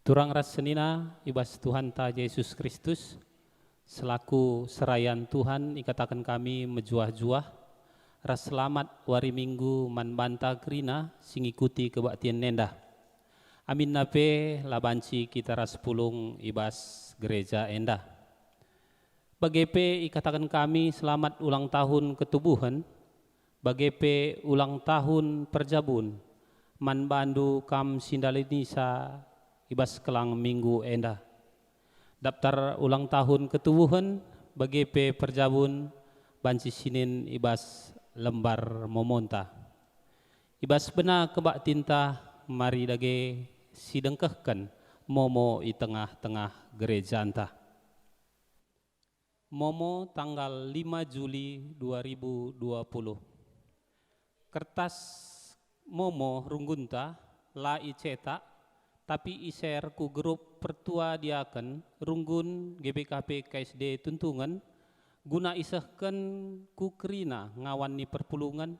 Turang ras senina ibas Tuhan ta Yesus Kristus selaku serayan Tuhan ikatakan kami mejuah-juah ras selamat wari minggu man banta kerina sing ikuti kebaktian nenda. Amin nape labanci kita ras pulung ibas gereja endah. Bagepe ikatakan kami selamat ulang tahun ketubuhan, bagepe ulang tahun perjabun, man bandu kam sindalinisa ibas kelang minggu endah. Daftar ulang tahun ketubuhan bagepe perjabun banci sinin ibas lembar momonta. Ibas bena kebak tinta mari dage sidengkehkan momo i tengah-tengah gereja anta. Momo tanggal 5 Juli 2020. Kertas momo runggunta la icetak tapi iser ku grup pertua diaken runggun GBKP KSD Tuntungan guna isehken ku kerina ngawan ni perpulungan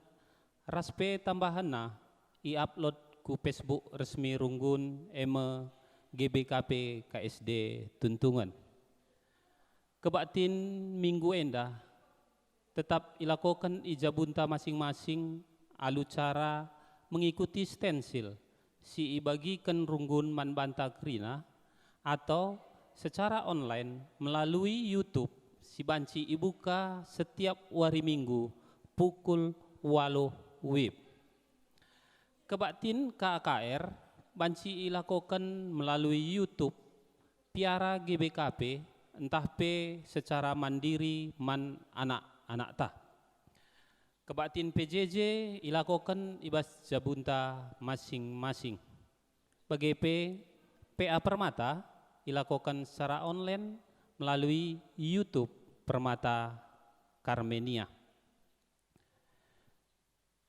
raspe tambahana i upload ku Facebook resmi runggun eme GBKP KSD Tuntungan. Kebaktin minggu endah tetap ilakokan ijabunta masing-masing alu cara mengikuti stensil si ibagikan runggun man banta kerina atau secara online melalui YouTube si banci ibuka setiap wari minggu pukul 8 WIB. Kebaktin KKR banci ilakokan melalui YouTube Piara GBKP entah P secara mandiri man anak-anak ta. Kebaktin PJJ ilakokan ibas jabunta masing-masing. Bagepe PA Permata ilakokan secara online melalui YouTube Permata Karmenia.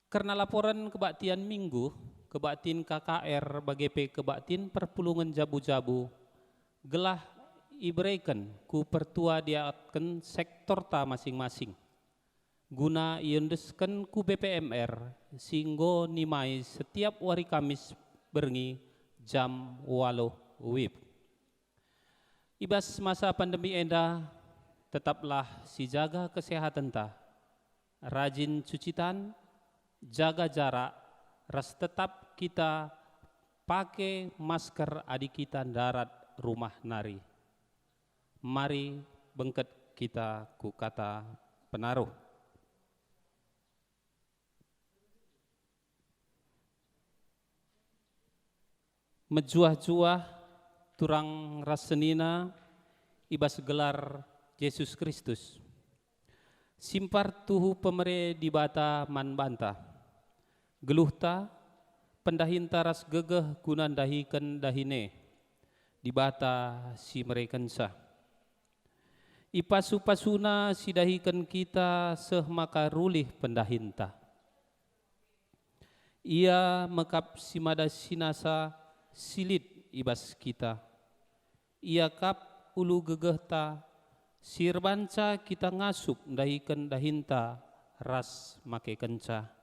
Karena laporan kebaktian minggu, kebaktin KKR bagepe kebaktin perpulungan jabu-jabu gelah ibreikan ku pertua diaken sektor ta masing-masing. Guna iendesken ku BPMR singgo nimai setiap wari Kamis berengi jam 8 WIB. Ibas masa pandemi endah tetaplah si jaga kesehatan ta, rajin cuci tangan, jaga jarak, ras tetap kita pakai masker adik kita darat rumah nari. Mari bengket kita ku kata penaruh. Mejuah-juah turang rasenina ibas gelar Yesus Kristus. Simpar tuhu pemere di bata man banta. Geluhta pendahinta ras gegeh gunan dahiken dahine di bata si merekensa. Ipasu-pasuna si dahiken kita seh maka rulih pendahinta. Ia mekap si mada sinasa silit ibas kita. Ia kap ulu gegehta sirbanca kita ngasup dahiken dahinta ras make kenca.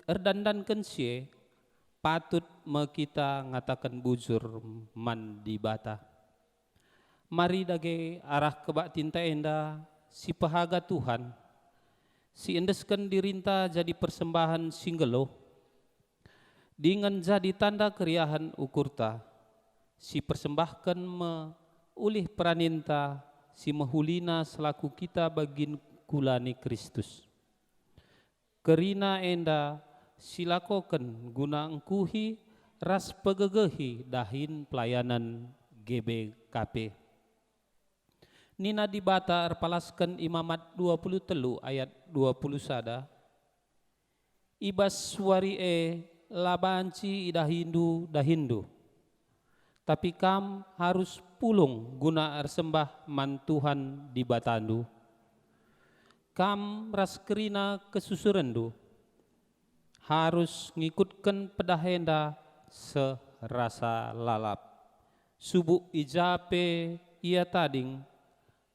Erdandan kensie patut me kita ngatakan bujur man di bata. Mari dage arah kebaktin ta enda si pahaga Tuhan si endesken dirinta jadi persembahan singgelo dengan jadi tanda keriahan ukurta si persembahkan me ulih peraninta si mehulina selaku kita bagin kulani Kristus. Kerina enda silakoken guna engkuhi ras pegegehi dahin pelayanan GBKP. Nina di bata erpalaskan Imamat 23 ayat 20 sada. Ibas wari labanci dahindu. Tapi kam harus pulung guna ersembah man Tuhan di batandu. Kam ras kerina kesusurendu harus ngikutkan pedahenda serasa lalap. Subuk ijape ia tading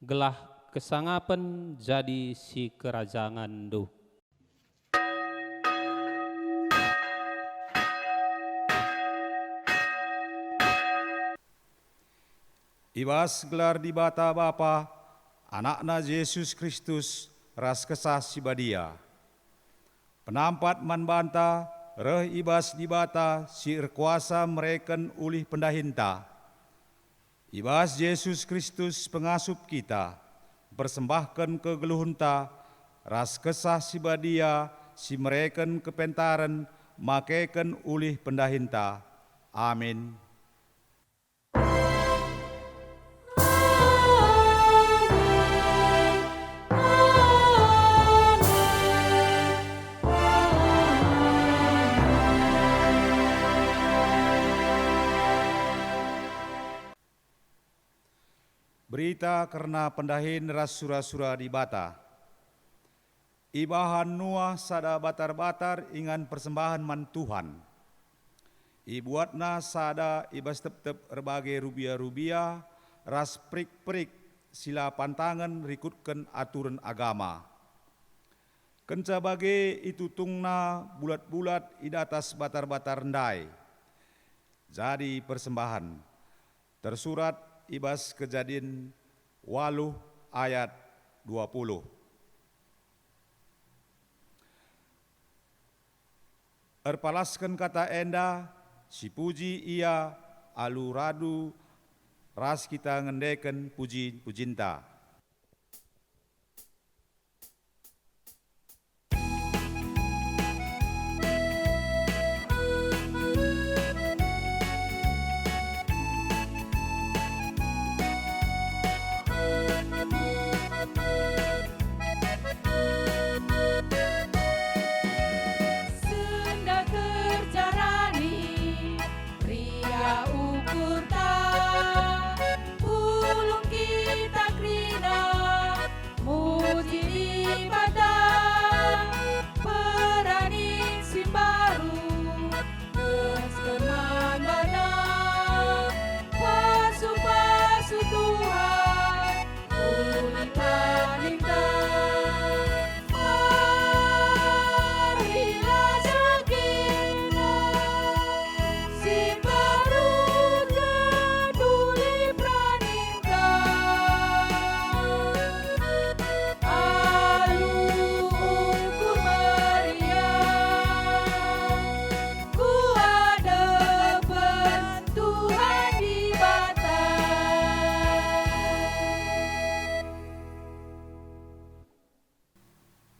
gelah kesangapen jadi si kerajaan do. Ibas gelar di bata Bapa, anakna Yesus Kristus, ras kesah si badia. Penampat man banta, reh ibas di bata, si kuasa mereken ulih pendahinta. Ibas Yesus Kristus pengasup kita, persembahkan kegeluhunta, ras kesah si badia, si mereken kepentaran, makeken ulih pendahinta. Amin. Berita karena pendahin ras sura-sura di bata. Ibahan nuah sada batar-batar ingan persembahan man Tuhan. Ibuatna sada ibas tep-tep berbagai rubia-rubia, ras prik-prik sila pantangan rikutkan aturan agama. Kenca bage itu tungna bulat-bulat idatas batar-batar ndai. Jadi persembahan. Tersurat Ibas Kejadian 8 ayat 20. Erpalaskan kata enda, si puji ia, alu radu, ras kita ngendeken puji pujinta.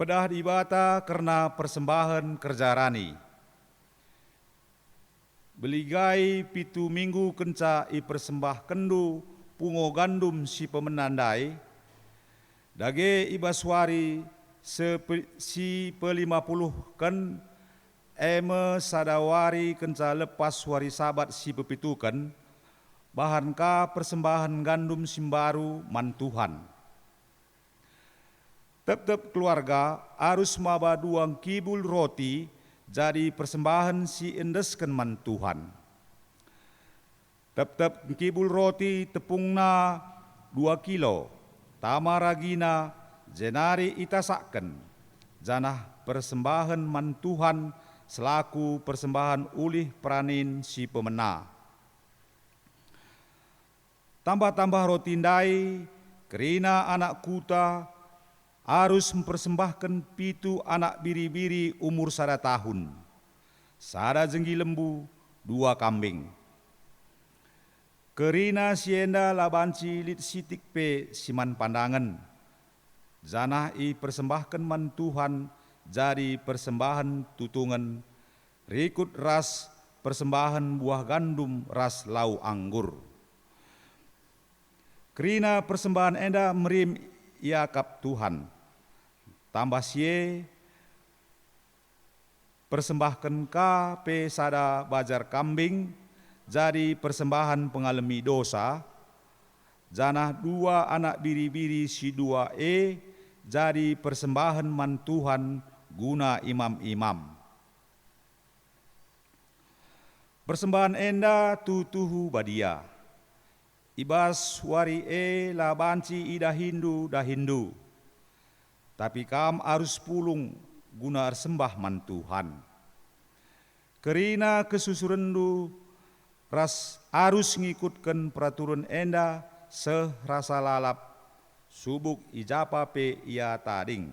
Pedah di bata karena persembahan kerja rani. Beligai pitu minggu kenca i persembah kendu pungo gandum si pemenandai. Dage ibaswari si pe-50 kan eme sadawari kenca lepas wari sabat si pepitukan. Bahan ka persembahan gandum simbaru man Tuhan. Tep-tep keluarga harus maba 2 kibul roti jadi persembahan si endesken man Tuhan. Tep-tep kibul roti tepungna 2 kilo, tamaragina jenari itasaken, janah persembahan man Tuhan selaku persembahan ulih pranin si pemena. Tambah-tambah roti ndai, kerina anak kuta, harus mempersembahkan 7 anak biri-biri umur 1 tahun, 1 jenggi lembu, 2 kambing. Kerina sienda labanci lit sitik pe siman pandangan, janah i persembahkan man Tuhan jadi persembahan tutungan, rikut ras persembahan buah gandum ras lau anggur. Kerina persembahan enda merim iakap Tuhan. Tambah sie persembahkan ka pe sada bajar kambing jadi persembahan pengalami dosa. Janah 2 anak biri-biri si 2 jadi persembahan man Tuhan guna imam-imam. Persembahan enda tutuhu badia. Ibas wari labanci ida Hindu. Tapi kam harus pulung guna sembah man Tuhan. Kerina kesusurendu ras harus ngikutkan peraturan enda rasa lalap, subuk ijapa pe ia tading.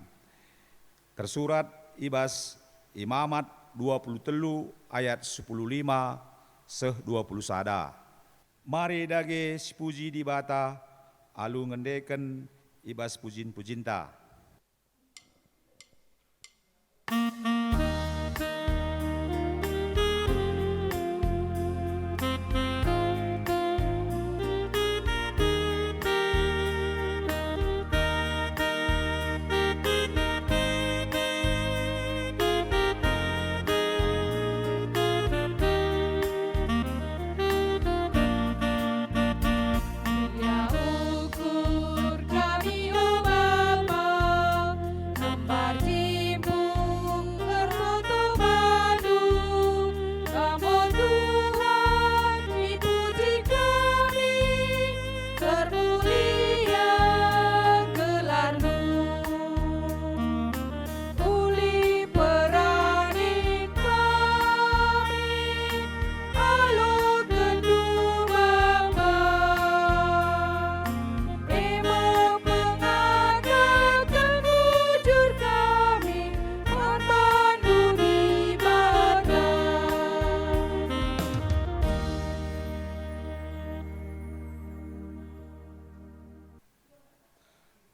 Tersurat ibas Imamat 23 ayat 15 20 sada. Mari dage sipuji di bata, alu ngendeken ibas pujin-pujinta.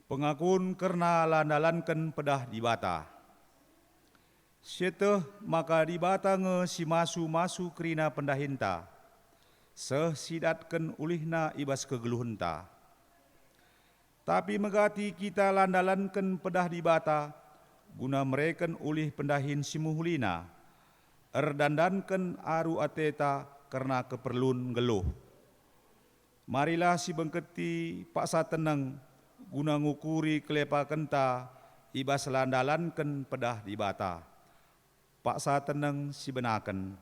Pengakun kerna landalanken pedah di bata. Syeteh maka di bata nge si masu-masu kerina pendahinta. Sidatken ulihna ibas kegeluhenta. Tapi megati kita landalanken pedah di bata, guna mereken ulih pendahin simuhulina. Erdandanken aru ateta karena keperluan geluh. Marilah si bengketi paksa tenang, guna ngukuri kelepa kenta, ibas landalanken pedah di bata. Paksa tenang si benaken.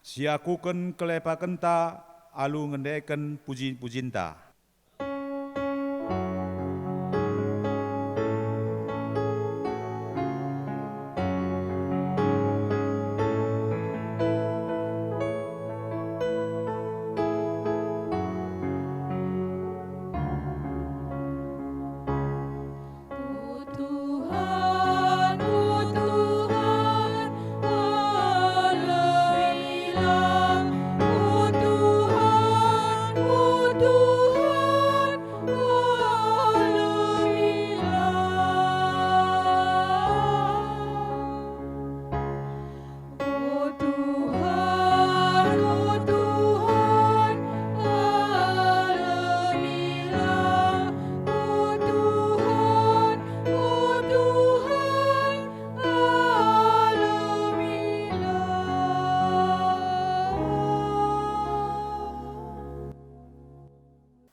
Siakuken kelepa kenta, alu ngendeken puji-pujinta.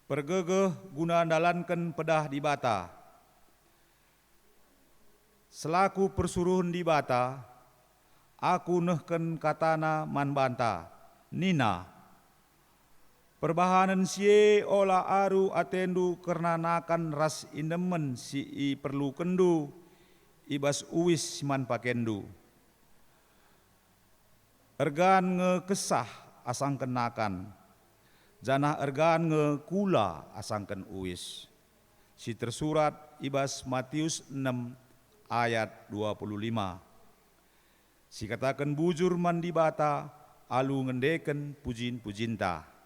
Pergegeh guna andalanken pedah di bata. Selaku persuruhan di bata, aku nehken katana man banta, Nina. Perbahanan sie ola aru atendu karena nakan ras inemen si i perlu kendu, ibas uwis man pakendu. Ergan ngekesah asang kenakan, janah ergan ngekula asangken uwis. Si tersurat ibas Matius 6 ayat 25. Si katakan bujur mandi bata, alu ngendeken pujin-pujinta.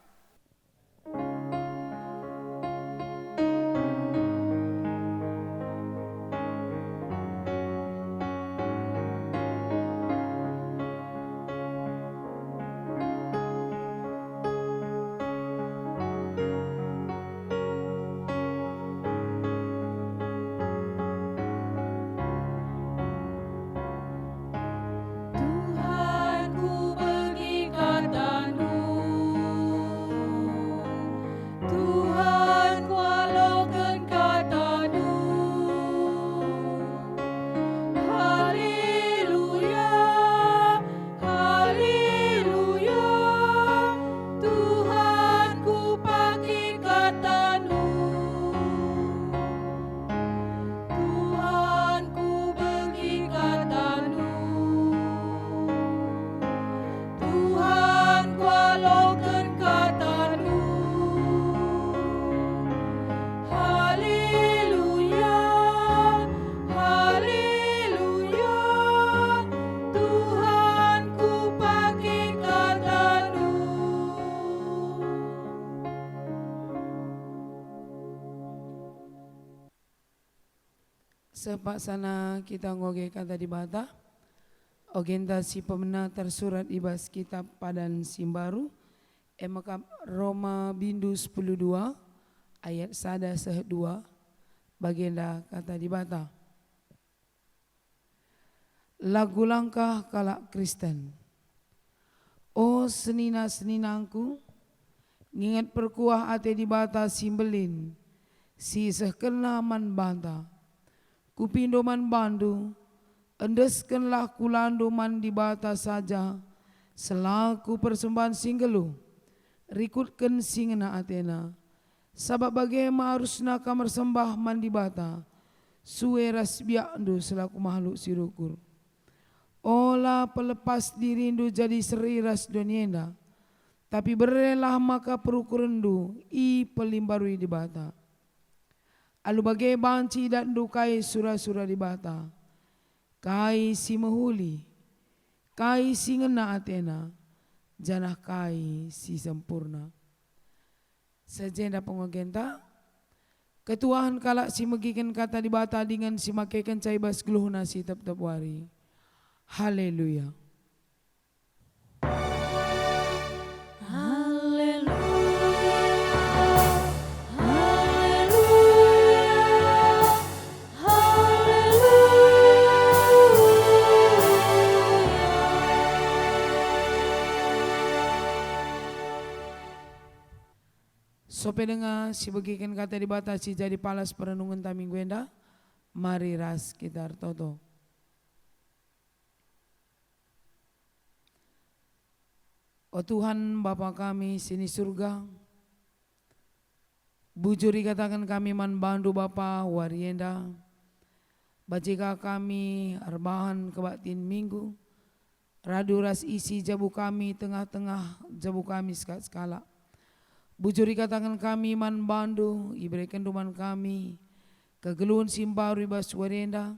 Sepak sana kita ngoge kata di bata. Ogenta si pemena tersurat ibas kitab padan simbaru. Emakap Roma bindu 10:2 ayat sada seh 2 bagenda kata di bata. Lagu langkah kalak Kristen. Oh senina-seninangku, ngingat perkuah ate di bata simbelin, si sehkena man banta. Kupindo man bandu, endeskenlah kulando man di bata saja, selaku persembahan singgelu, rikutkan singena atena. Sabab bagaimana harusna kamar sembah man di bata, suwe ras biakdu selaku makhluk sirukur. Olah pelepas dirindu jadi seriras donienda, tapi berelah maka perukurendu i pelimbarui di bata. Alu bagai banci dan dukai surah-surah di bata, kai si mehuli, kai si ngena atena, janah kai si sempurna. Sejenda pengogenta, ketuahan kalak si megikan kata di bata dengan si makaikan cai bas geluhna si tep-tep wari. Haleluya. Sope dengar si bagikan kata dibatasi jadi palas perenungan taming gwenda. Mari ras kita toto. Oh Tuhan Bapa kami sini surga, bujuri katakan kami man bandu Bapa warienda, bajika kami arbahan kebatin minggu, radu ras isi jabu kami tengah-tengah jabu kami skala. Bujuri katakan kami man bandu, iberikan duman kami, kegeluhan simbaru ibas warienda,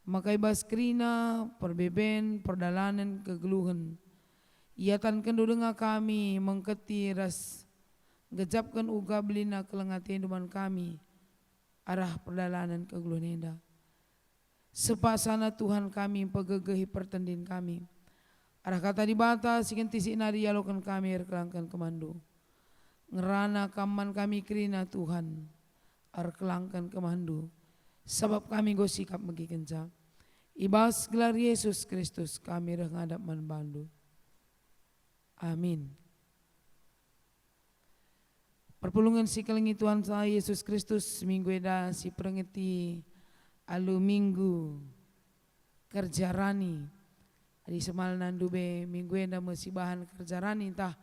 maka ibas krina, perbeben, perdalanan, kegeluhan. Iatan kendu dengar kami mengketi ras gejapkan uga belina kelengatin duman kami arah perdalanan kegeluhan enda. Sepasana Tuhan kami pegegehi pertendin kami. Arah kata di bata sikenti sinari yalokan kami erkelangkan kemandu. Ngerana kaman kami krina Tuhan erkelangkan kemandu. Sebab kami go sikap megi kencang. Ibas gelar Yesus Kristus kami rengadap man bandu. Amin. Perpulungan si kelengi Tuhan saya Yesus Kristus minggu eda si perengeti alu minggu kerja rani. Adi semal nandu be minggu eda masih bahan kerja rani entah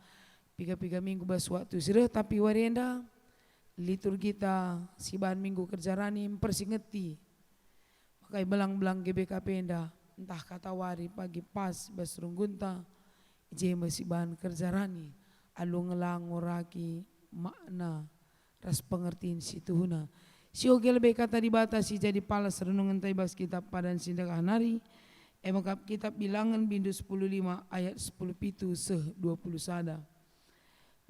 piga-piga minggu bas waktu sireh tapi warienda liturgi kita si bahan minggu kerja rani mempersingeti. Makai belang-belang GBKP enda entah kata wari pagi pas bas runggunta. Je masih bahan kerja rani alu ngelang oraki makna ras pengertiin si tuhuna si oge lebih kata dibatasi jadi palas renungan taibas kitab padan sindak hanari emakap kitab bilangan bindu 10:5 ayat 10 pitu seh 20 sada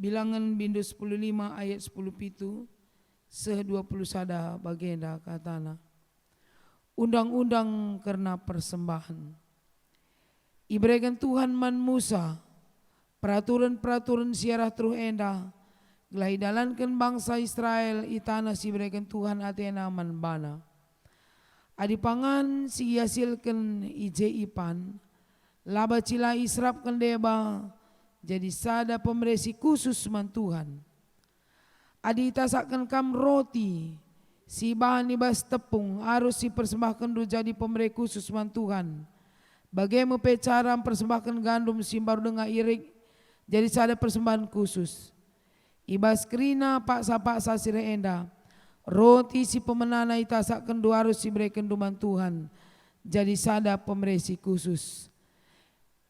bilangan bindu 10:5 ayat 10 pitu seh 20 sada bagenda katana undang-undang karena persembahan. Iberikan Tuhan man Musa, peraturan-peraturan siarah teruh enda, gelai dalankan bangsa Israel itana si berikan Tuhan atena man bana. Adi pangan si hasilkan ije ipan, laba cila israpkan deba, jadi sada pemeresi khusus man Tuhan. Adi tasakkan kam roti, si bahan ibas tepung, harus si persembahkan du jadi pemeresi khusus man Tuhan. Bagaimana cara mempersembahkan gandum simbaru dengan irik jadi sada persembahan khusus. Ibas krina paksa-paksa sire enda. Roti si pemenana itasakan dua harus diberikan duman Tuhan. Jadi sada pemeresi khusus.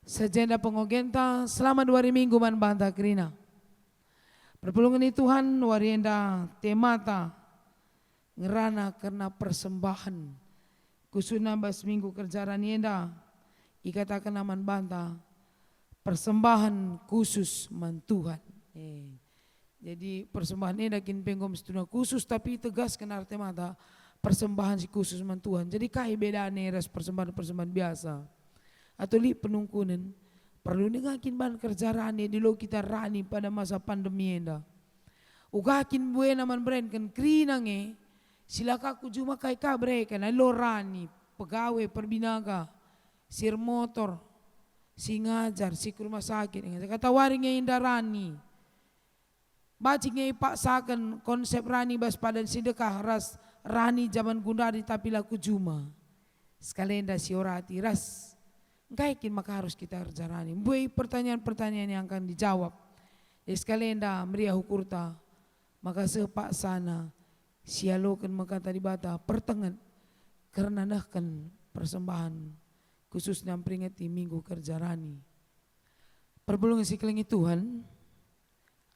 Sejenda pengogenta selama 2 hari minggu man banta krina. Perpulungan ini Tuhan warienda temata ngerana karena persembahan. Kusuna bas minggu kerjaan enda. Ikatakan aman banta persembahan khusus man Tuhan. Jadi persembahan ini dakin penggom setuna khusus tapi tegas kena arti mata persembahan si khusus man Tuhan. Jadi kai bedane res persembahan biasa. Atau li penungkunan perlu nengakin ban kerja rani di lo kita rani pada masa pandemi enda. Ugakin buena man brand kan krinange silaka ku juma kai kabre kan lo rani pegawai perbinaga sir motor si ngajar si ke rumah sakit kata waring indah rani. Bacik ngai paksakan konsep rani bas padan sedekah ras rani zaman gundari tapi laku juma. Sekalian si orati ras. Ngaikin maka harus kita jarani. Buai pertanyaan-pertanyaan yang akan dijawab. Sekalian dah meriah hukurta. Maka sepak sana sialokan maka tadi bata pertengahan karena nahkan persembahan khususnya peringati minggu kerja rani. Perbulungan siklingi Tuhan.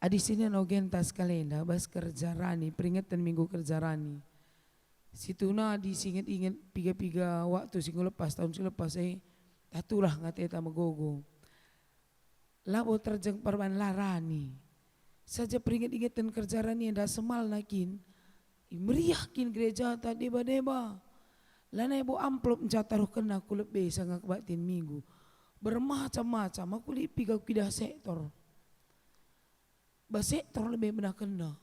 Adi sini nogentas kalenda bas kerja rani peringatan minggu kerja rani. Situna disinget-inget piga-piga waktu singgu lepas tahun lepas atulah ngateta magogo. Labo terjeng perban larani. Saja peringat-ingatan kerja rani dah semal nakin. Meriahkin gereja tak deba-deba. Lana ibu amplop mencataruh kena kulep besa ngak batin minggu. Bermacam-macam aku li piga kidah sektor. Basektor lebih benar kena.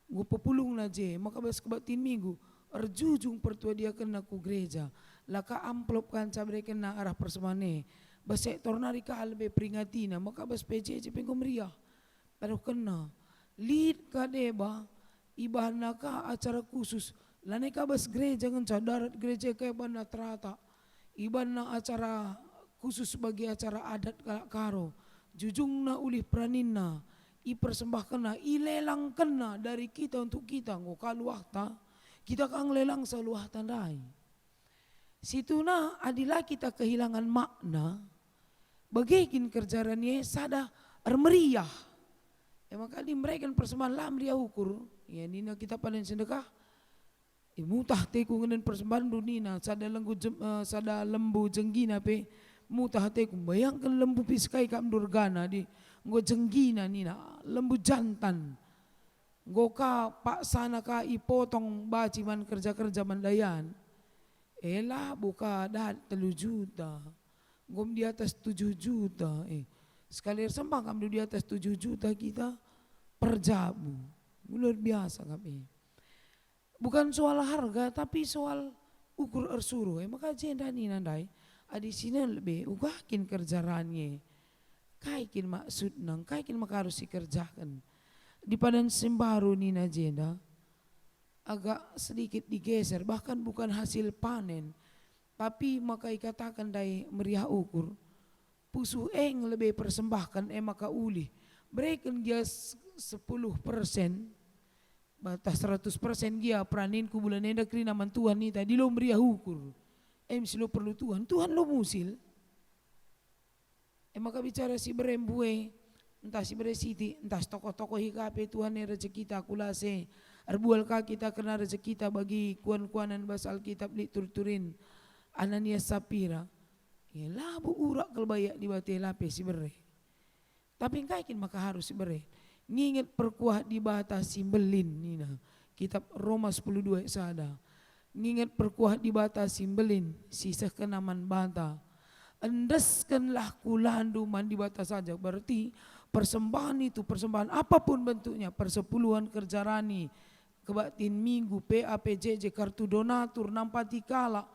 Gue pepulung naje maka bas kebatin minggu. Erjujung pertua dia kena ku gereja. Laka amplop kan cabre kena arah persemane. Bas sektor nari ka lebih peringatina. Maka bas PJJ pengko meriah. Paruh kena. Lid ka deba. Ibahna ka acara khusus. Lane ka bas gereja ngan darat gereja kaya bana terata. Ibahna acara khusus bagi acara adat kalak karo. Jujungna ulih praninna. I persembahkena, i lelang kena dari kita untuk kita. Ngo kaluahta. Kita kang lelang saluah tandai. Situna adilah kita kehilangan makna. Bagaikin kerjaannya sada meriah. Maka di mereka persembahan lam dia ukur. Ya nina kita panen sedekah. Mutah teku ngenen persembahan dunina. Sada lembu jenggina pe. Mutah teku. Bayangkan lembu piskai kam durgana di. Ngo jenggina nina. Lembu jantan. Goka pak sana ka ipotong baci man kerja-kerja mandayan. Elah buka dah 3 juta. Gom di atas 7 juta. Sekali sembah kami di atas 7 juta kita per jabu. Luar biasa kami. Bukan soal harga tapi soal ukur ersuruh. Maka jenda ni nandai. Adi sini lebih ugakin kerjaannya. Kaikin maksud nang, kaikin maka harus dikerjakan. Di padan sembaru ni na jenda agak sedikit digeser, bahkan bukan hasil panen, tapi maka ikatakan dari meriah ukur. Pusuh lebih persembahkan maka ulih. Berikan dia 10%, batas 100% dia praninku bulan enda kri naman Tuhan ni tadi lo meriah ukur. Silo perlu Tuhan, Tuhan lo musil. Maka bicara si berembue, entah si beresiti, entah tokoh-tokoh hikape Tuhan yang rezeki kita kulase. Arbual ka kita kena rezeki kita bagi kuan-kuanan bahasa Alkitab li turturin. Ananias Sapira. Ya labu urak kelbayak di bate lape si bere. Tapi kaikin maka harus si bere. Nginget perkuah di bata simbelin nina. Kitab Roma 10:2 sada. Nginget perkuah di bata simbelin sisa kenaman bata. Endeskanlah kulandu mandi bata saja. Berarti persembahan itu, persembahan apapun bentuknya, persepuluhan kerja rani, kebatin minggu, PA, PJJ, kartu donatur, nampati kala.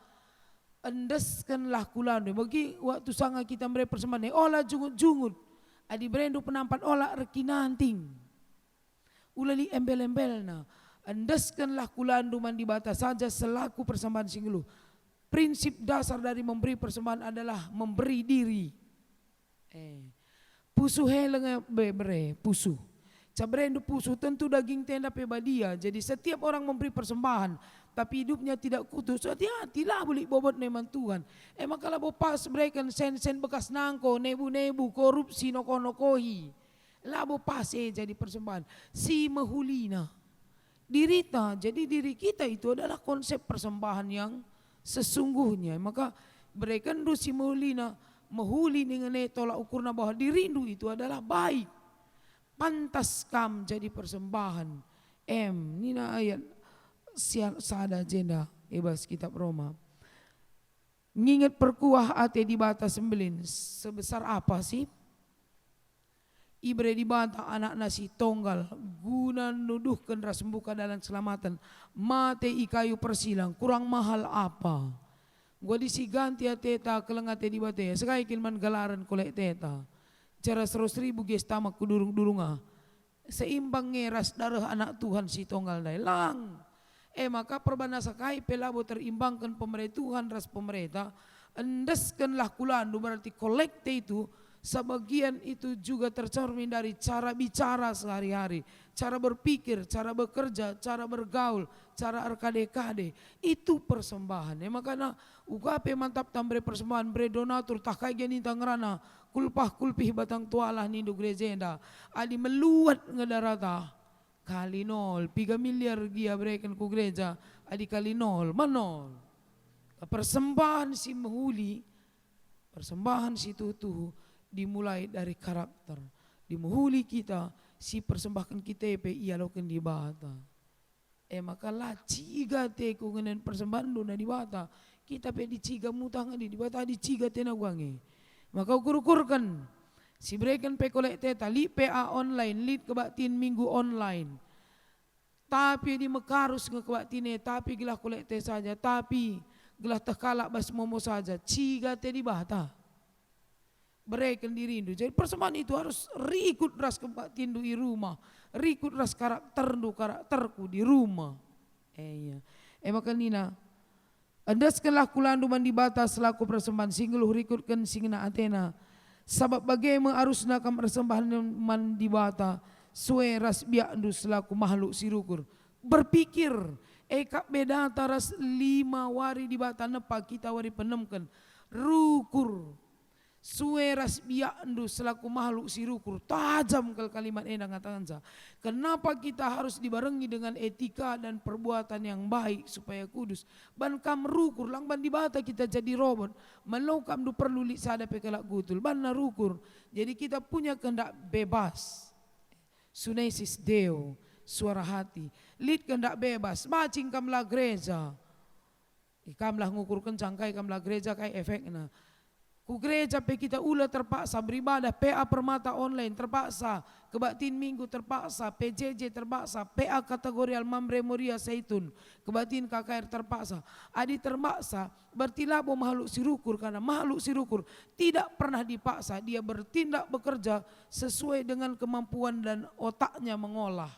Endeskanlah kulandu. Bagi waktu sanga kita beri persembahan, olah jungut-jungut. Adi berendu penampat olah rekinanting. Ulali embel-embelna. Endeskanlah kulandu mandi bata saja selaku persembahan singlu. Prinsip dasar dari memberi persembahan adalah memberi diri. Pusu heleng bere pusu. Cabrendu pusu tentu daging tenda pebadia. Jadi setiap orang memberi persembahan tapi hidupnya tidak kudus. Hati-hatilah beli bobot neman Tuhan. Kalau bopas berikan sen-sen bekas nangko, nebu-nebu, korupsi, noko-nokohi. Labo pas jadi persembahan. Si mehulina. Dirita, jadi diri kita itu adalah konsep persembahan yang sesungguhnya. Maka berikan si mehulina. Mahuli dengan tolak ukurna bahwa dirindu itu adalah baik. Pantas kam jadi persembahan. Nina ayat sada jenda ibas kitab Roma. Nginget perkuah ate di bata sembelin sebesar apa sih? Ibre di bata anak nasi tonggal guna nuduhkan ras membuka dalam selamatan mate ikayu persilang kurang mahal apa? Gua disi ganti teta kelengate di bata sekai kilman galaran kolek teta cara 100.000 ges tamak kudurung-durunga seimbang ngeras darah anak Tuhan si tonggal dai lang. Maka perbana sakai pelabo terimbangkan pemerintah Tuhan ras pemerintah endeskanlah kulandu berarti kolekte itu sebagian itu juga tercermin dari cara bicara sehari-hari, cara berpikir, cara bekerja, cara bergaul, cara arkade-kade. Itu persembahan. Makanya UKP mantap tambre persembahan bre donatur tak kayak gini tangerana kulpah kulpih batang tualah nindu grezenda. Adi meluat ngedarata kali 0, 3 miliar dia berikan ku gereja, adi kali 0, manol. Persembahan si mehuli, persembahan si tutuh dimulai dari karakter. Dimuhuli kita si persembahkan kita pe ialokan di bata. Maka lah ciga te ku ngenen persembahan do na di bata. Kita pe diciga mutang di bata diciga te na guange. Maka ukur-ukurkan si berikan pe kolek teta li PA online, li kebaktin minggu online. Tapi di mekarus ngekebaktin tapi gelah kolek te saja, tapi gelah tekalak bas momo saja, ciga te di bata. Berikan diri itu. Jadi persembahan itu harus rikut ras kebak tindu di rumah, rikut ras karakterku di rumah. Maka nina, andaskanlah kulandu mandi batas selaku persembahan singguluh rikutkan singna Athena. Sabab bagaimana arusna kam persembahan mandi bata sue ras biakdu selaku makhluk sirukur. Berpikir, kak beda taras 5 wari di bata nepa kita wari penemkan rukur. Sueras biakdu selaku makhluk sirukur tajam ke kalimat endang katakansa. Kenapa kita harus dibarengi dengan etika dan perbuatan yang baik supaya kudus. Ban kam rukur lang ban dibata kita jadi robot. Malau kam du perlu li sada pekelak gutul. Ban na rukur. Jadi kita punya kehendak bebas. Sunesis Deo, suara hati. Lid kehendak bebas. Macing kamlah gereja. Kamlah ngukur kencang kai kamlah gereja kai efeknya. Ku gereja pe kita ula terpaksa beribadah, PA Permata online terpaksa, kebaktin minggu terpaksa, PJJ terpaksa, PA kategorial Mamre Moria Zaitun, kebaktin KKR terpaksa. Adi terpaksa berarti labo makhluk sirukur karena makhluk sirukur tidak pernah dipaksa, dia bertindak bekerja sesuai dengan kemampuan dan otaknya mengolah.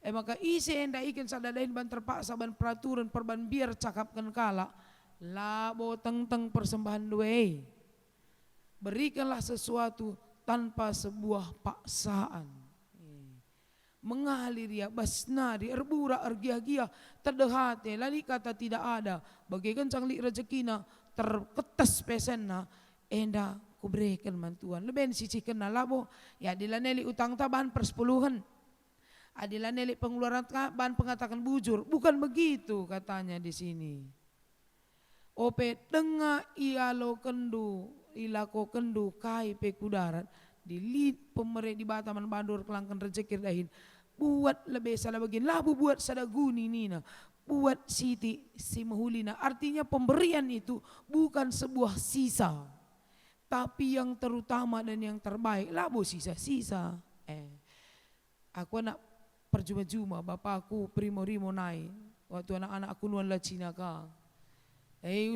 Maka isi enda ikan sadadain ban terpaksa ban peraturan perban biar cakapkan kala. Labo teng persembahan duwe. Berikanlah sesuatu tanpa sebuah paksaan. Mengalir ya basnari erbura ergia-gia terdehate lali kata tidak ada bagi kencang li rezekina terketes pesenna enda kuberikan mantuan leben sisi kena labo ya dilaneli utang tabahan persepuluhan adilaneli pengeluaran tabahan pengatakan bujur bukan begitu katanya di sini. Ope tengah ialo kendu ilako kendu kai pe kudarat dilit pemerintah di Bataman Bandur kelangkan rezeki dahin buat lebih salah bagian labu buat sadaguni nina buat siti si mahulina artinya pemberian itu bukan sebuah sisa tapi yang terutama dan yang terbaik labu sisa-sisa. Aku anak perjuma-juma bapakku primo-rimo naik waktu anak-anak aku nuan la Cina ka.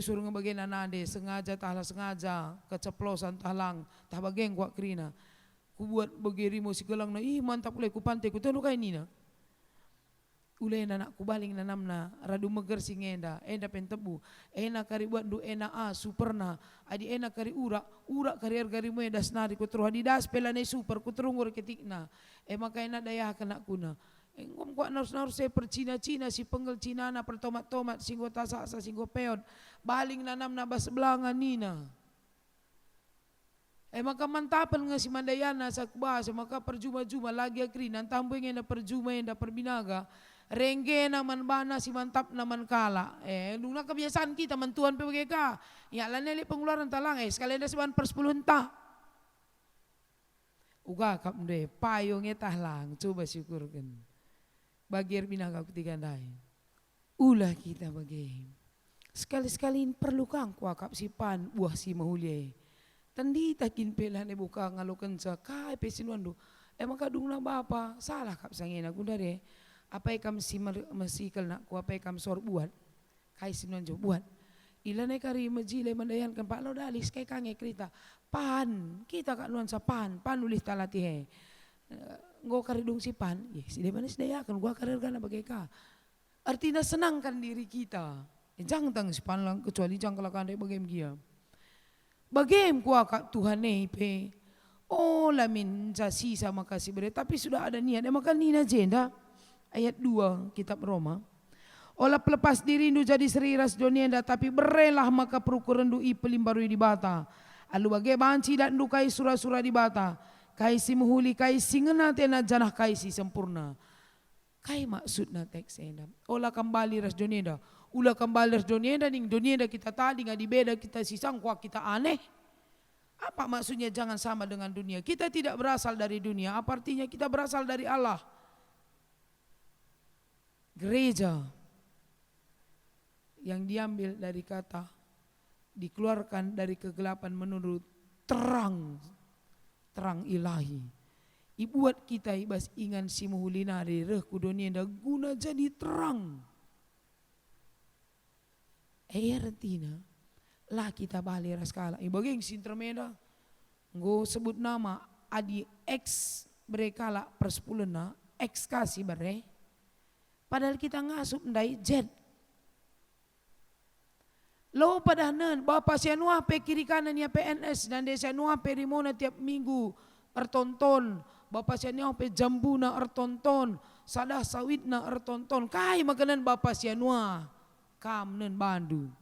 Suruh ngebagian anade sengaja tahlah sengaja keceplosan tahlang tah bagian kuat krina ku buat bagi rimo si gelang na mantap ulai ku pantai ku tanu kai nina ulai anak ku baling nanamna radu meger si enda pen tebu ena kari buat du ena superna adi ena kari urak kari ergari mo das nari ku teruh adi das pelane super ku terungur ketikna maka ena daya kena kuna. Engkom kuat narus saya percina-cina si penggel Cina na pertomat-tomat singgo tasasa singgo peot baling nanam nabas belangan nina. Maka mantapan nga si Mandayana sa kubasa maka perjuma-juma lagi akri nan tamboy nga na perjuma yang da perbinaga rengge naman bana si mantap naman kala. Nung na kebiasaan kita mantuan pe bagay ka. Ya laneli pengeluaran talang sekalian da seban persepuluhan ta. Uga kapde payong etah lang coba syukurkan. Bagir binaga kutigandai. Ulah kita bagi. Sekali-sekali perlu kang kuakap si pan buah si mahulye. Tandi takin pelan e buka ngalokan sa kai pesinuan do. Emang kadung na bapa salah kap sangena gundare. Apa kam si masikal nak ku apa kam sor buat. Kai sinuan jo buat. Ilan kari majile mandayan kan Pak lo dalis kay kange krita. Pan kita kak nuan sa pan ulis talati he. Ngo karidung si pan, si manis daya kan gua karir kan bagai ka. Artinya senangkan diri kita. Jangan tang si pan lang kecuali jangan kelakan daya bagaim dia. Bagaim kuah kak Tuhan pe. Oh lamin jasi sama kasih beri tapi sudah ada niat. Maka nina jenda ayat 2 kitab Roma. Olah pelepas diri nu jadi seriras donienda tapi berelah maka perukuran du i pelimbarui di bata. Alu bagai banci dan du kai surah-surah di bata. Kai si muhuli kai si ngena tena janah kai si sempurna. Kai maksudna teks enda. Olah kembali ras donienda. Ulah kembali ras donienda ning donienda kita tadi ngadi beda kita sisang kuah kita aneh. Apa maksudnya jangan sama dengan dunia? Kita tidak berasal dari dunia. Apa artinya kita berasal dari Allah? Gereja yang diambil dari kata dikeluarkan dari kegelapan menurut terang ilahi. Ibuat kita ibas ingan si muhulina dari reh kudonia da guna jadi terang. Artinya lah kita balik raskala. Ibageng sintermeda nggo sebut nama adi X berekala persepulena X kasih bare. Padahal kita ngasup ndai Z. Lo padahanan Bapak sianua pe kiri kanan ya PNS dan desa sianua pe rimona tiap minggu ertonton. Bapak sianua pe jambuna ertonton. Sadah sawitna ertonton. Kai makanan Bapak sianua kam nen bandu.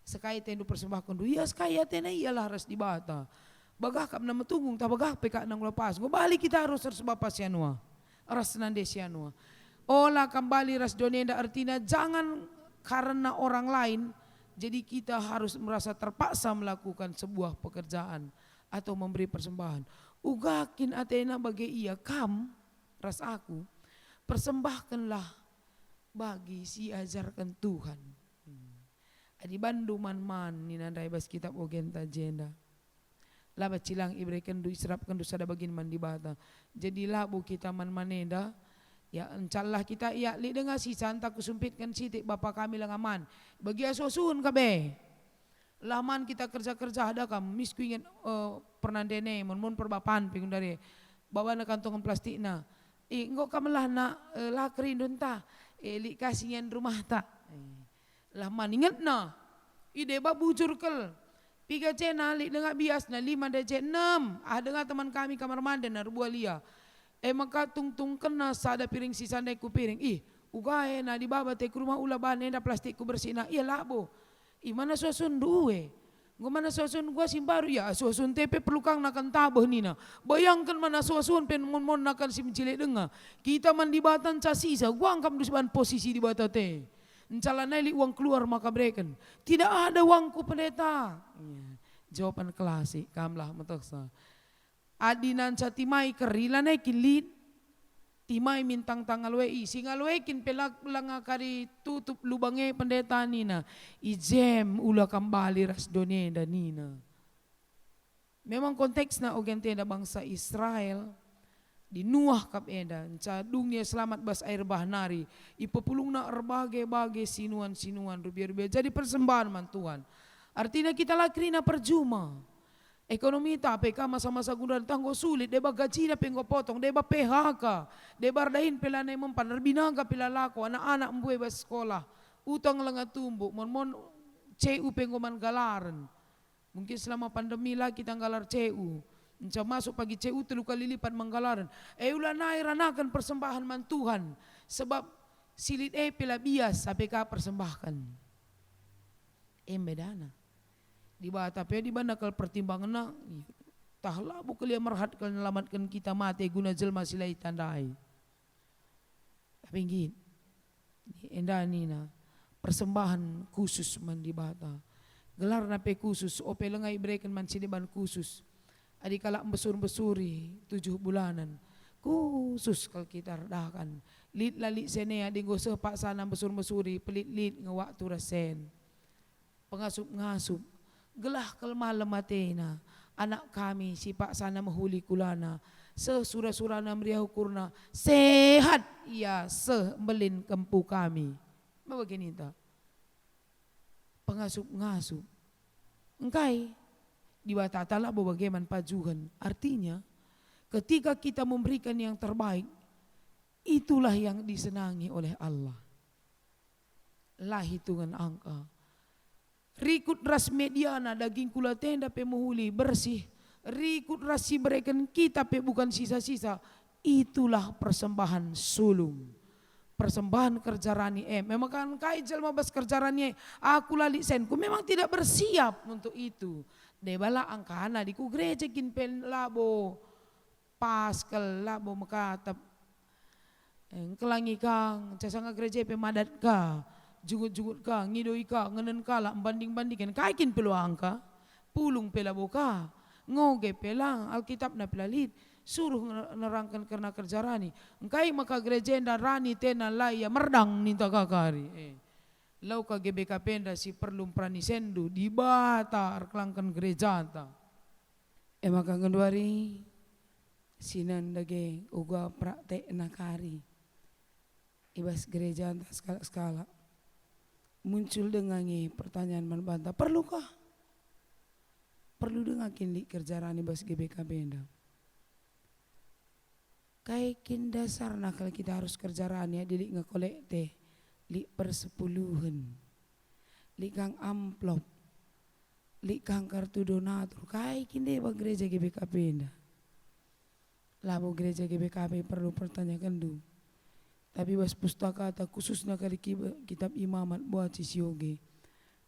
Sekai tendu persembahkan du. Ya sekaya tena iyalah ras di bata. Bagah kam na matunggung ta bagah pe ka nang lepas. Go balik kita harus ras Bapak sianua. Ras nande sianua. Olah kembali ras donenda artinya jangan karena orang lain jadi kita harus merasa terpaksa melakukan sebuah pekerjaan atau memberi persembahan. Ugakin atena bagi ia kam ras aku persembahkanlah bagi si ajarkan Tuhan. Adi bandu man ninandai bas kitab ogenta jenda. Laba cilang ibrekan du israpkan du sada bagin man di bata. Jadi labu kita man maneda. Ya encallah kita iya li dengar si santa kusumpitkan sitik bapa kami lang aman. Bagi asosun kabe. Laman kita kerja-kerja ada kam misku ingat pernandene mon perbapan pingun dari bawa na kantongan plastik na. Engko kamelah na lakri dunta li kasingan rumah ta. Laman ingat na. Ide ba bujur kel. Piga cena li dengar bias na 5 DC 6. Dengar teman kami kamar mandi na rubuah lia. Maka tung kena sada piring sisa ku piring. Ugae na di baba te rumah ula bahan enda plastik ku bersih na. Iya labo. Mana suasun duwe. Mana suasun gua simbaru ya. Suasun tepe perlu kang nakan tabah nina. Bayangkan mana suasun pen mon nakan si mencile dengar. Kita man di batan sisa. Gua angkam dusban posisi di bata te. Encala nali uang keluar maka breken. Tidak ada uangku pendeta. Jawaban klasik kamlah mataksa. Adinan sa timay karila na kilit. Timay mintang tangalwei. Singalwei kin pelag lang kari tutup lubange pendeta nina. Ijem ula kambali ras donenda nina. Memang konteks na ogente na bangsa Israel. Di Nuah kap eda. Sa dunia selamat bas air bahnari. Ipapulung na erbage-bage sinuan-sinuan rubiar-rubiar. Jadi persembahan man Tuhan. Artinya kita lakri na perjuma. Ekonomi tapi masa-masa gunaan tanggo sulit, deba gaji na penggo potong, deba PHK, deba dahin pelanay mempan, binaga pilalako, anak-anak mbuwe ba sekolah, utang lang tumbo, mon CU penggo man galaran. Mungkin selama pandemi lah kita galar CU. Encah masuk pagi CU telu kali lipat menggalaran. Ulah naik ranakan persembahan man Tuhan, sebab silit pila bias sampai ka persembahkan. Bedana. Di bata pe di bana kal pertimbangan na tahlah bu kelia merhat kal nyelamatkan kita mati guna jelma silai tandai. Tapi gini enda nina persembahan khusus man di bata. Gelar na pe khusus ope lengai breken man sidiban khusus. Adi kala besur-besuri 7 bulanan. khusus kalau kita redahkan. Lit lali senea di goseh pak sana besur-besuri pelit lit ngewaktu rasen. Pengasup-ngasup gelah kelmalam matena anak kami si pak sana mahuli kulana sesura-surana meriah ukurna sehat ia sembelin kempu kami. Begini ta. Pengasup-ngasup engkai di batatala bagaimana pajuhan. Artinya ketika kita memberikan yang terbaik, itulah yang disenangi oleh Allah. Lah hitungan angka. Rikut ras mediana daging kula tenda pe muhuli bersih. Rikut ras si berikan kita pe bukan sisa-sisa. Itulah persembahan sulung. Persembahan kerja rani memang kan kai jelma bas kerja rani aku lali senku memang tidak bersiap untuk itu. Debala angkana di ku gereja kin pen labo paskel labo makatap kelangi kang casanga gereja pe madat ka jugut-jugut ka ngidoi ka ngenen kala banding-bandingkan kai kin peluang ka pulung pelabo ka ngoge pelang alkitab na pelalit suruh nerangkan karena kerja rani engkai maka gereja dan rani tena laya merdang ninta kakari lau ka GBK penda si perlu prani sendu di bata kelangkan gereja ta maka ngenduari sinan dage uga praktek nakari ibas gereja ta skala-skala muncul dengan pertanyaan manbanta perlukah perlu dengan kini kerja rani bas GBK penda kaikin dasar nah kalau kita harus kerja rani dilik ngekolek teh li persepuluhan li kang amplop li kang kartu donatur kaikin deh bang gereja GBKP indah labo gereja GBKP perlu pertanyakan dulu tapi bas pustaka tak khususnya kali kitab imamat buat sisioge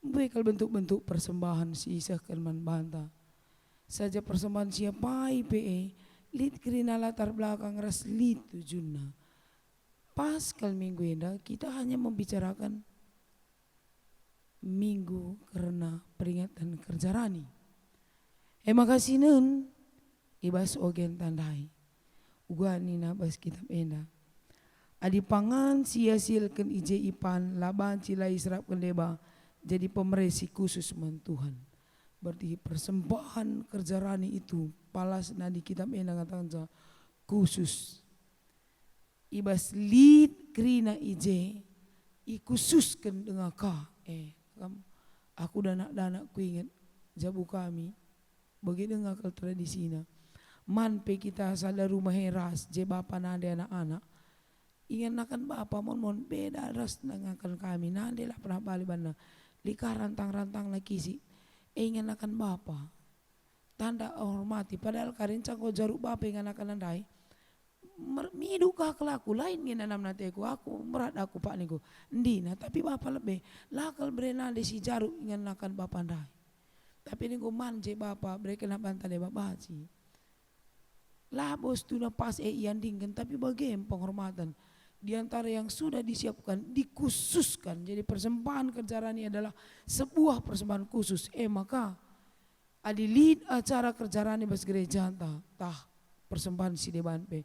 bekal bentuk-bentuk persembahan si Isa kelman banta saja persembahan siapa IPE lit kerina latar belakang ras lit tujuna. Paskal minggu ini kita hanya membicarakan minggu karena peringatan kerja rani. Makasih nun ibas ogen tandai. Uga nina bas kitab enda. Adi pangan sia-silkan ije ipan laban cila israp kendeba jadi pemerisi khusus mentuhan. Berarti persembahan kerja rani itu palas na di kitab ena ngatakan khusus ibas lid krina ije ikhususkan dengan ka aku danak ku ingat jabu kami bagi dengan kal tradisina man pe kita sadar rumah heras je bapa nade anak-anak ingat akan bapa mon beda ras dengan kami nade lah pernah balik bana lika rantang-rantang lagi sih ingin akan bapa tanda hormati padahal karincang ko jaruk bapa ingin akan andai midukah kelaku lain ngin anam nateku aku merat aku pak niku ndina tapi bapa lebih lakal brena de si jaruk ingin akan bapa andai tapi niku manje bapa mereka nak bantah de bapa si lah bos tu na pas ian dingin tapi bagaimana penghormatan di antara yang sudah disiapkan dikhususkan jadi persembahan kerja rani adalah sebuah persembahan khusus maka adilid acara kerja rani bas gereja tah persembahan si deban pe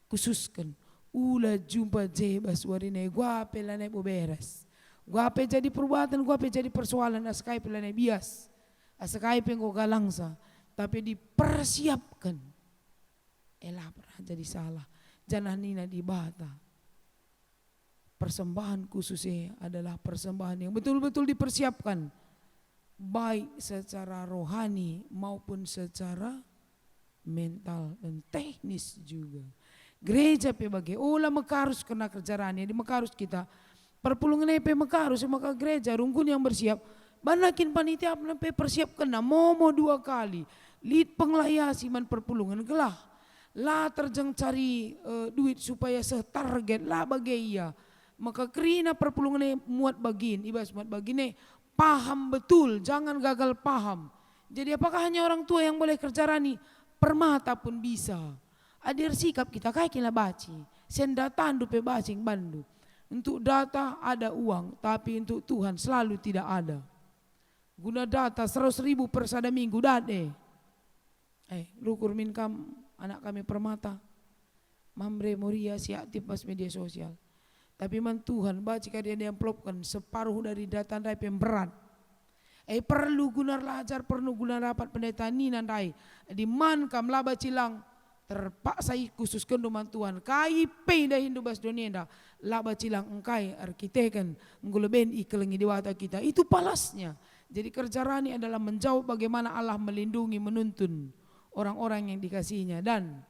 khususkan ula jumpa je bas warine gua pelane beres gua pe jadi perbuatan gua pe jadi persoalan askai pelane bias askai pe go galangsa tapi dipersiapkan elah pernah jadi salah jangan nina di bata persembahan khususnya adalah persembahan yang betul-betul dipersiapkan baik secara rohani maupun secara mental dan teknis juga. Gereja pe bagi ulah mekarus kena kerjaan di mekarus kita perpulungan pe mekarus maka gereja rungkun yang bersiap banakin panitia pe persiapkan momo 2 kali lid penglayasi man perpulungan gelah lah terjeng cari duit supaya setarget lah bagi ia maka kerina perpulungan muat bagin ibas muat bagine paham betul jangan gagal paham jadi apakah hanya orang tua yang boleh kerja rani permata pun bisa adir sikap kita kayak kila baci senda tandu pe bacing bandu untuk data ada uang tapi untuk Tuhan selalu tidak ada guna data 100.000 per sada minggu dade lukur minkam anak kami permata Mamre Moria si aktif pas media sosial. Tapi man Tuhan baca dia diamplopkan separuh dari data Andai yang berat. Perlu guna lajar, perlu guna rapat pendeta ni nandai. Di man kam laba cilang terpaksa khusus kenduman Tuhan. Kai dah Hindu bas dunia laba cilang engkai arkiteken ngguleben ikelengi diwata kita. Itu palasnya. Jadi kerja Rani adalah menjawab bagaimana Allah melindungi, menuntun orang-orang yang dikasihnya dan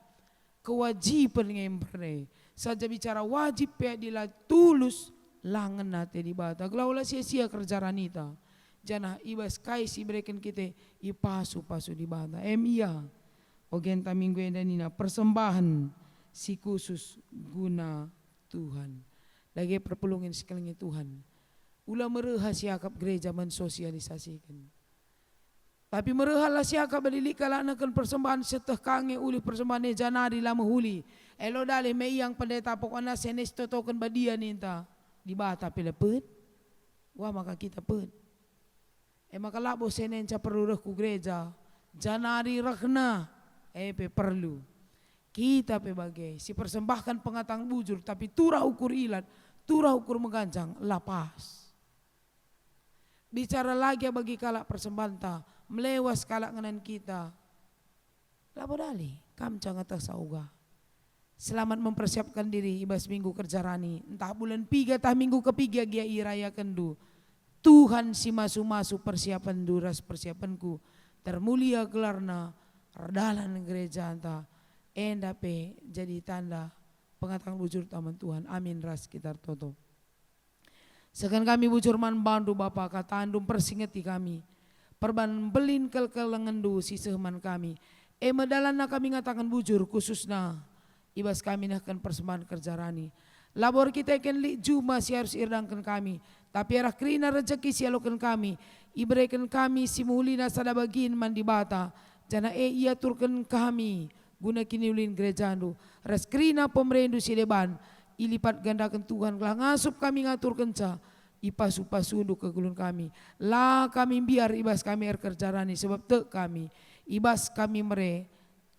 kewajiban yang bernai. Saja bicara wajib dilah tulus langen nate di bata. Gelaulah sia-sia kerja Ranita. Jana ibas kaisi berikan kita ipasu-pasu di bata. Iya. Ogenta minggu nina persembahan si khusus guna Tuhan. Lagi perpulungin sekalinya Tuhan. Ulah mereha siakap gereja mensosialisasikan. Tapi merehalah siakap balilik kalanakan persembahan seteh kange uli persembahan janari lama huli. Elo dali meyang pendeta pokoknya senes totokan badia ninta. Di bata pilepet. Wah maka kita pet. Maka labo senenca perlu ku gereja. Janari rahna. Perlu. Kita bagai si persembahkan pengatang bujur tapi turah ukur ilat, turah ukur menggancang, lapas. Bicara lagi bagi kalak persembahan ta, melewas kalak nganan kita. Labo dali, kamcang atas sauga. Selamat mempersiapkan diri ibas minggu kerja Rani. Entah bulan 3 tah minggu ketiga gia iraya kendu. Tuhan si masu-masu persiapan duras persiapanku. Termulia gelarna redalan gereja anta. Endape jadi tanda pengatang bujur taman Tuhan. Amin ras kita toto. Sekan kami bujur man bandu Bapa kata andum persingeti kami. Perban belin kel lengendu si seheman kami. Medalana kami ngatakan bujur khususna. Ibas kami nakkan persembahan kerja Rani. Labor kita ikan li juma si harus irdangkan kami. Tapi arah krina rezeki si alokan kami. Iberikan kami si mulina sada bagin mandi bata. Jana ia turkan kami. Guna kini ulin gereja andu. Ras krina pemerendu si deban. Ilipat gandakan Tuhan. Kelah ngasup kami ngatur kenca. Ipasu-pasu untuk kegulun kami. Lah kami biar ibas kami kerja Rani. Sebab tek kami. Ibas kami mere.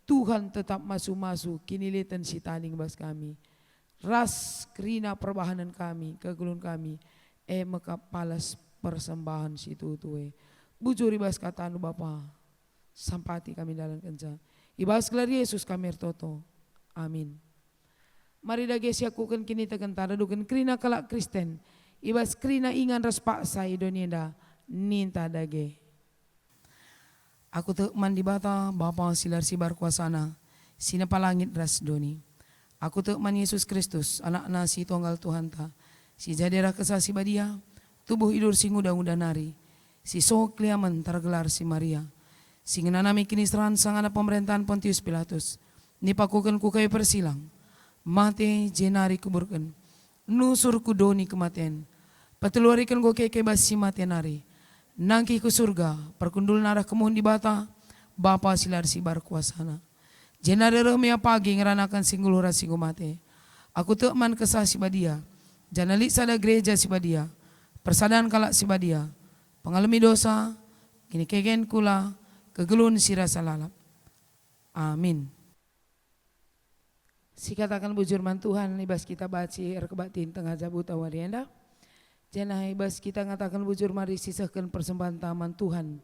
Tuhan tetap masu-masu. Kini litan si taning bas kami. Ras krina perbahanan kami. Kegulun kami. Maka palas persembahan si tutue. Bujur ibas kata anu Bapa. Sampati kami dalam kenca. Ibas gelar Yesus kami ertoto. Amin. Mari dage siakukan kini tekentara duken krina kalak Kristen. Ibas krina ingan ras paksa idonienda. Ninta dage. Aku tekman di bata Bapa silar sibar kuasana. Sina palangit ras doni. Aku tekman Yesus Kristus anak nasi tunggal Tuhan ta. Si jadera kesasi badia. Tubuh idur si nguda-nguda nari. Si sok liaman tergelar si Maria. Si ngenanami kini seran sang anak pemerintahan Pontius Pilatus. Nipakukan ku kayu persilang. Mate jenari kuburkan. Nusur ku doni kematian. Pateluarikan go keke basi matianari. Nangki ku surga. Perkundul narah kemuhun di bata. Bapa silar sibar kuasana. Jenari remia pagi ngeranakan singgulura singgu mate. Aku tekman kesah si badia. Janalik sada gereja si badia. Persadaan kalak si badia. Pengalami dosa. Kini keken kula. Kegelun si rasa lalap. Amin. Si katakan bujur man Tuhan. Ibas kita baci erkebatin tengah jabuta warienda. Jenah ibas kita ngatakan bujur mari sisahkan persembahan taman Tuhan.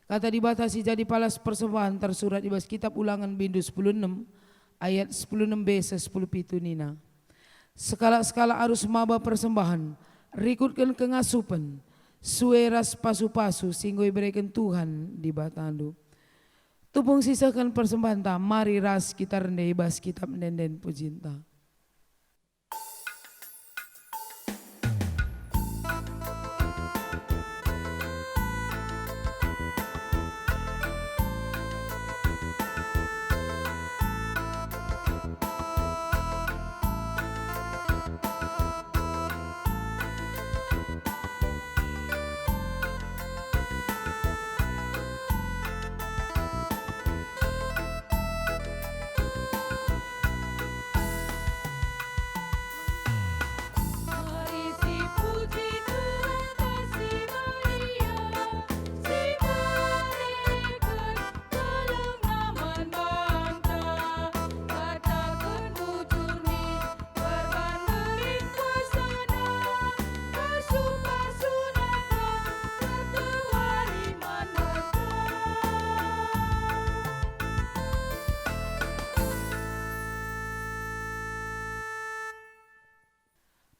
Kata dibatasi jadi palas persembahan tersurat ibas kitab ulangan bindu 16 ayat 16b se 10 pitu nina. Skala-skala arus maba persembahan rikutkan kengasupan sueras pasu-pasu singgo iberikan Tuhan di batandu. Tupung sisahkan persembahan ta mari ras kita rendai ibas kitab nenden pujinta.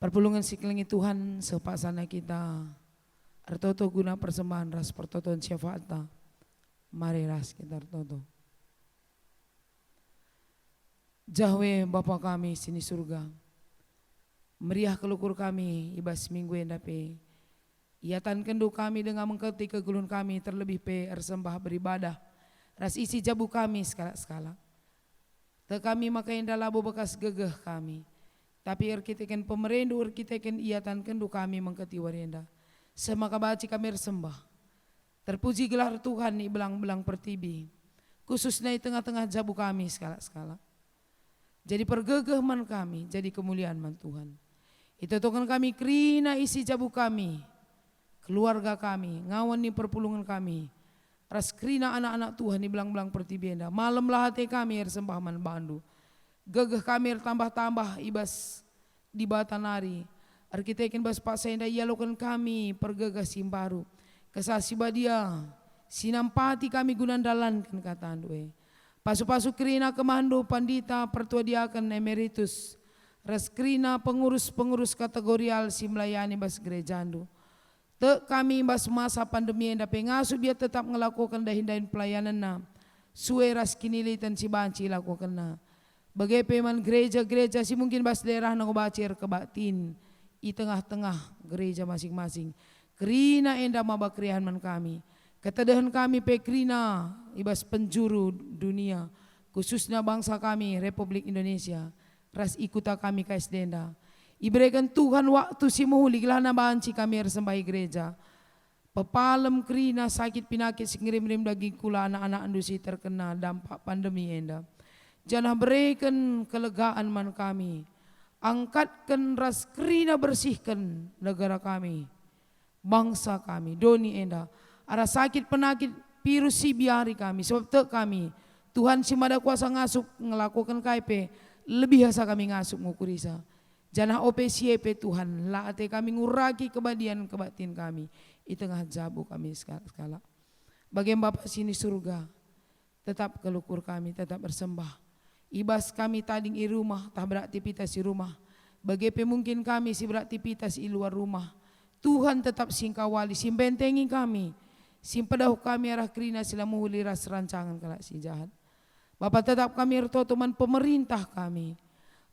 Perpulungan siklingi Tuhan sepasana kita. Artoto guna persembahan ras pertoton syafaatna. Mari ras kita artoto. Jahwe Bapa kami sini surga. Meriah kelukur kami ibas minggu endape. Iatan kendu kami dengan mengkerti kegulun kami terlebih pe ersembah beribadah. Ras isi jabu kami skala-skala. Te kami maka indah labo bekas gegeh kami. Tapi erkiteken pemerendu erkiteken iatan kendu kami mengketi warenda. Semaka baci kami ersembah. Terpuji gelar Tuhan ni belang-belang pertibi. Khususnya di tengah-tengah jabu kami skala-skala. Jadi pergegeh man kami, jadi kemuliaan man Tuhan. Itu token kami kerina isi jabu kami. Keluarga kami, ngawan ni perpulungan kami. Ras kerina anak-anak Tuhan ni belang-belang pertibi enda. Malam lah hati kami ersembah man bandu. Gegeh kami tambah-tambah ibas di batanari. Arkitekin bas pak senda ialokan kami pergegah simbaru. Kesasi badia sinampati kami gunandalan kan kata andue. Pasu-pasu kerina kemando pandita pertua diakan emeritus. Reskrina pengurus-pengurus kategorial simlayani bas gerejandu. Te kami bas masa pandemi enda pengasu dia tetap ngelakukan dahin-dahin pelayanan na. Suwe ras kinilitan si banci lakukan na. Bagai peman gereja-gereja si mungkin bas daerah nang bacir kebatin i tengah-tengah gereja masing-masing. Kerina enda mabakrihan man kami. Ketedahan kami pe kerina ibas penjuru dunia. Khususnya bangsa kami Republik Indonesia. Ras ikuta kami kais denda. Iberikan Tuhan waktu si muhuli gelana banci kami ersembahi gereja. Pepalem kerina sakit pinakit si ngirim-ngirim daging kula anak-anak andusi terkena dampak pandemi enda. Jangan berikan kelegaan man kami. Angkatkan ras kerina bersihkan negara kami. Bangsa kami. Doni enda. Ada sakit penakit virus si biari kami. Sebab te kami. Tuhan si mada kuasa ngasup ngelakukan KP. Lebih hasa kami ngasup ngukurisa. Jangan OPCP Tuhan. Laate kami nguraki kebadian kebatin kami. Di tengah jabu kami skala. Bagaimana Bapak sini surga. Tetap kelukur kami. Tetap bersembah. Ibas kami tading i rumah, tak beraktivitas di rumah. Bagaimana mungkin kami si beraktivitas di luar rumah. Tuhan tetap singkawali, simbentengi kami. Simpedahu kami arah kerina sila muhuli ras rancangan kalak si jahat. Bapak tetap kami ertoto man pemerintah kami.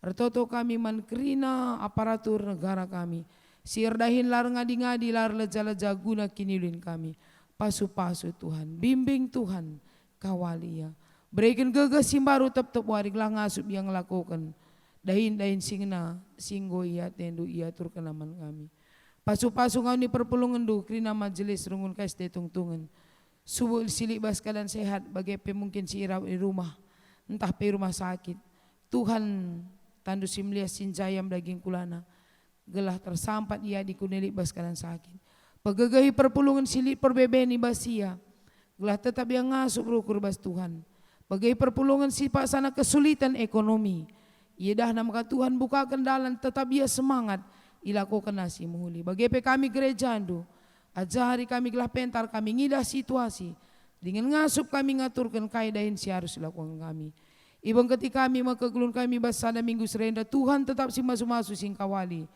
Ertoto kami man kerina aparatur negara kami. Si erdahin lar ngadi-ngadi lar leja-leja guna kinilin kami. Pasu-pasu Tuhan, bimbing Tuhan, kawali ya. Berikan gegah simbaru tep-tep warik lah ngasup yang lakukan. Dahin-dahin singna, singgo iya tendu iya tur kenaman kami. Pasu-pasu ngau ni perpulungan du, krina majelis rungun kais detungtungan. Subuh silik bas keadaan sehat, bagai mungkin si irau di rumah. Entah pe rumah sakit. Tuhan tandu simlias sinjayam daging kulana. Gelah tersampat ia di kunelik bas keadaan sakit. Pegegahi perpulungan silik perbebeni basia. Gelah tetap yang ngasup rukur bas Tuhan. Bagai perpulungan sifat sana kesulitan ekonomi. Ia dah nama Tuhan buka kendalan tetap ia semangat. Ilakukan nasi muhuli. Bagai kami gereja andu. Ajari kami gelah pentar kami ngidah situasi. Dengan ngasup kami ngaturkan kaidahin si harus dilakukan kami. Ibang ketika kami makagulun kami basana minggu serenda. Tuhan tetap si masu-masu singkawali.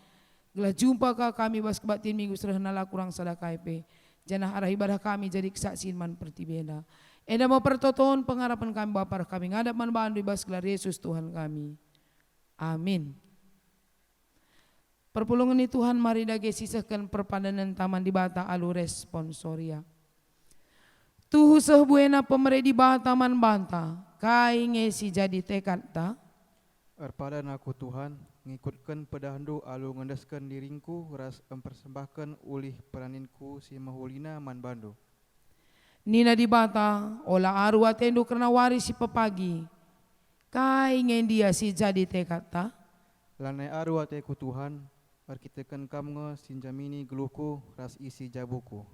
Gelah jumpa kami bas kebatin minggu serenda lah kurang salah KP. Janah arah ibadah kami jadi kesaksian man pertibenda. Enda mau pertotoan pengharapan kami Bapa kami ngadap man bandu ibas gelar Yesus Tuhan kami. Amin. Perpulungan ni Tuhan mari dage sisahkan perpadanan taman di bata alu responsoria. Tuhu sehbuena pemere di bata man banta. Kai ngesi jadi tekad ta. Erpadan aku Tuhan ngikutkan pedahandu alu ngendaskan diringku ras mempersembahkan ulih peraninku si mahulina man bandu. Nina di bata ola aru atendu karena waris si pepagi. Kai ngendia si jadi tekad ta. Lanai aru ateku Tuhan arkitekan kamnge sinjamini geluhku ras isi jabuku.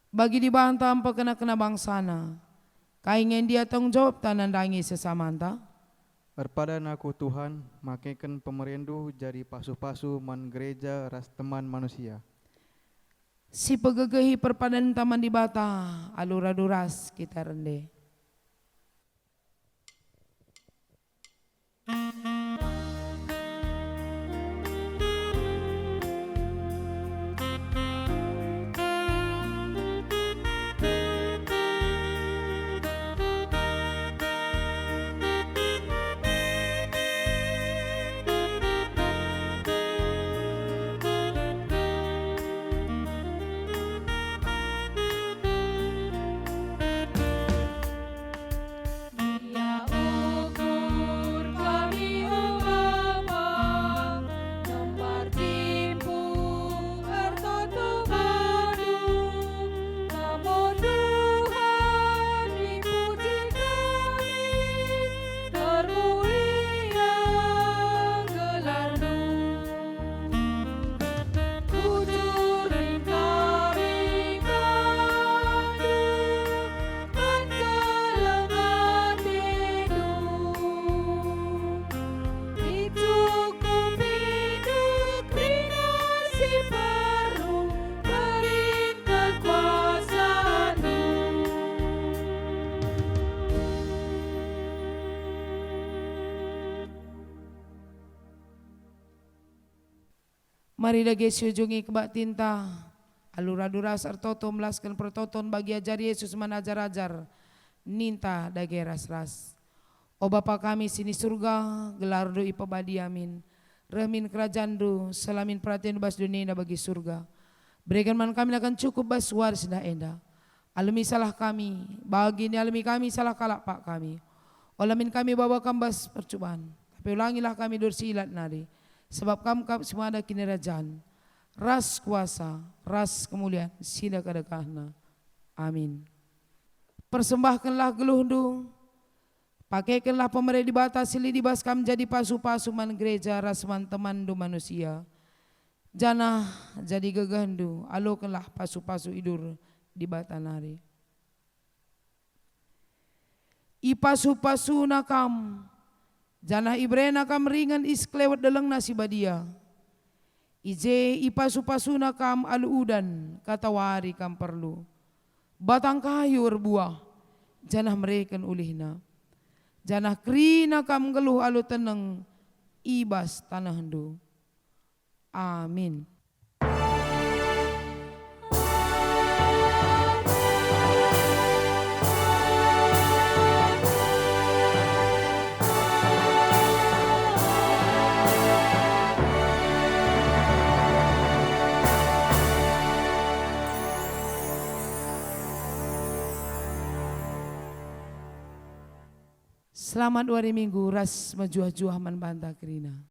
Bagi di banta ampa kena bangsana. Kai ngendia tanggung jawab tanandangi sesamanta. Erpadan aku Tuhan makaikan pemerendu jadi pasu-pasu man gereja ras teman manusia. Si pegegehi perpadan taman di bata aluraduras kita rende. Mari dage sujungi kebak tinta, alura-dura sartoto melaskan pertoton bagi ajar Yesus manajar-ajar, ninta dage ras-ras. O Bapa kami sini surga, gelar do ipabadi amin. Rahmin kerajaan do, selamin perhatian bas dunia bagi surga. Berikan man kami akan cukup bas waris dah enda. Alami salah kami, bagi ini alami kami salah kalak pak kami. Olamin kami bawa kambas percobaan, tapi ulangilah kami dorsi ilat nari. Sebab kamu semua ada kini kerajaan, ras kuasa, ras kemuliaan, sida kadekahna. Amin. Persembahkanlah geluhdu, pakaikanlah pemerintah dibatasi lidibas kam jadi pasu-pasu man gereja rasman teman do manusia. Janah jadi gegandu, alokanlah pasu-pasu idur di batanari. Ipasu-pasu nakam, janah ibrena kam ringan isklewat dalang nasi badia. Ije ipasu-pasu nakam aluudan katawari kam perlu. Batang kayu berbuah, janah mereken ulihna. Janah krina kam geluh alu teneng, ibas tanah hendu. Amin. Selamat hari Minggu, ras majuah-juah man banta kerina.